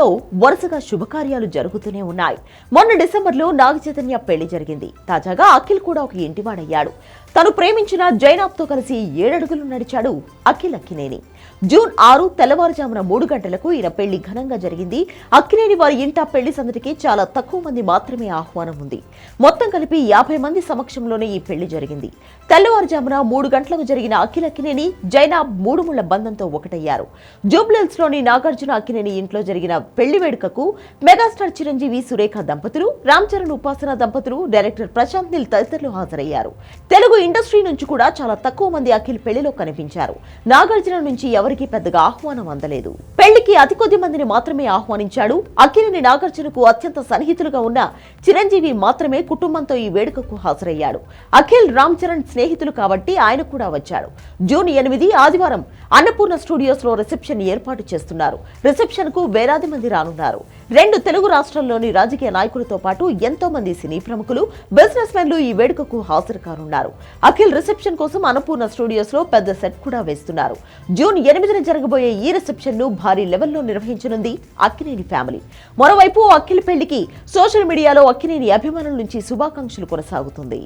కుటుంబంలో వరుసగా శుభకార్యాలు జరుగుతూనే ఉన్నాయి. మొన్న డిసెంబర్లో నాగచైతన్య పెళ్లి జరిగింది. తాజాగా అఖిల్ కూడా ఒక ఇంటివాడయ్యాడు. తను ప్రేమించిన జైనాబ్తో కలిసి 7 అడుగులు నడిచాడు అఖిల్ అక్కినేని. జూన్ 6 తెల్లవారుజామున 3 గంటలకు ఈయన పెళ్లి ఘనంగా జరిగింది. అక్కినేని వారి ఇంట పెళ్లి సందడికి చాలా తక్కువ మంది మాత్రమే ఆహ్వానం ఉంది. మొత్తం కలిపి 50 మంది సమక్షంలోనే ఈ పెళ్లి జరిగింది. తెల్లవారుజామున 3 గంటలకు జరిగిన అఖిల్ అక్కినేని జైనాబ్ 3 ముళ్ల బంధంతో ఒకటయ్యారు. జూబ్లీహిల్స్ లోని నాగార్జున అక్కినేని ఇంట్లో జరిగిన పెళ్లి వేడుకకు మెగాస్టార్ చిరంజీవి, సురేఖ దంపతులు, రామ్ చరణ్, ఉపాసన దంపతులు, డైరెక్టర్ ప్రశాంత్ నీల్ తదితరులు హాజరయ్యారు. తెలుగు ఇండస్ట్రీ నుంచి కూడా చాలా తక్కువ మంది అఖిల్ పెళ్లిలో కనిపించారు. నాగార్జున నుంచి ఎవరికీ పెద్దగా ఆహ్వానం అందలేదు. పెళ్లికి అతి కొద్ది మందిని మాత్రమే ఆహ్వానించాడు. అఖిలేని నాగార్జునకు అత్యంత సన్నిహితులుగా ఉన్న చిరంజీవి మాత్రమే కుటుంబంతో ఈ వేడుకకు హాజరయ్యాడు. అఖిల్, రామ్ చరణ్ స్నేహితులు కాబట్టి ఆయన కూడా వచ్చాడు. జూన్ 8 ఆదివారం అన్నపూర్ణ స్టూడియోస్ లో రిసెప్షన్ ఏర్పాటు చేస్తున్నారు. రిసెప్షన్ కు వేలాది మంది రానున్నారు. 2 తెలుగు రాష్ట్రాల్లోని రాజకీయ నాయకులతో పాటు ఎంతో మంది సినీ ప్రముఖులు, బిజినెస్ మెన్లు ఈ వేడుకకు హాజరు కానున్నారు. అఖిల్ రిసెప్షన్ కోసం అన్నపూర్ణ స్టూడియోస్ లో పెద్ద సెట్ కూడా వేస్తున్నారు. జూన్ 8న జరగబోయే ఈ రిసెప్షన్ ను భారీ లెవెల్లో నిర్వహించనుంది అక్కినేని ఫ్యామిలీ. మరోవైపు అఖిల్ పెళ్లికి సోషల్ మీడియాలో అక్కినేని అభిమానుల నుంచి శుభాకాంక్షలు కొనసాగుతుంది.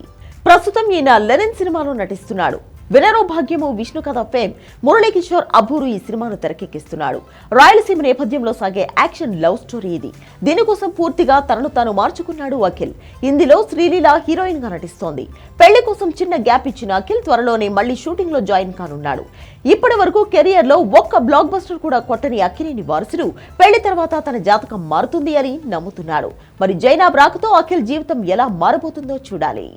ప్రస్తుతం ఈయన లెనిన్ సినిమాలో నటిస్తున్నాడు. వినరో భాగ్యము, విష్ణు కథ ఫేమ్ మురళీకిషోర్ అబ్బూరు ఈ సినిమాను తెరకెక్కిస్తున్నాడు. రాయలసీమ నేపథ్యంలో సాగే యాక్షన్ లవ్ స్టోరీ ఇది. దీనికోసం పూర్తిగా తనను తాను మార్చుకున్నాడు అఖిల్. ఇందులో శ్రీలీల హీరోయిన్ గా నటిస్తోంది. పెళ్లి కోసం చిన్న గ్యాప్ ఇచ్చిన అఖిల్ త్వరలోనే మళ్లీ షూటింగ్ లో జాయిన్ కానున్నాడు. ఇప్పటి వరకు కెరియర్ లో ఒక్క బ్లాక్ బస్టర్ కూడా కొట్టని అక్కినేని వారసుడు పెళ్లి తర్వాత తన జాతకం మారుతుంది అని నమ్ముతున్నాడు. మరి జైనాబ్ రాకతో అఖిల్ జీవితం ఎలా మారబోతుందో చూడాలి.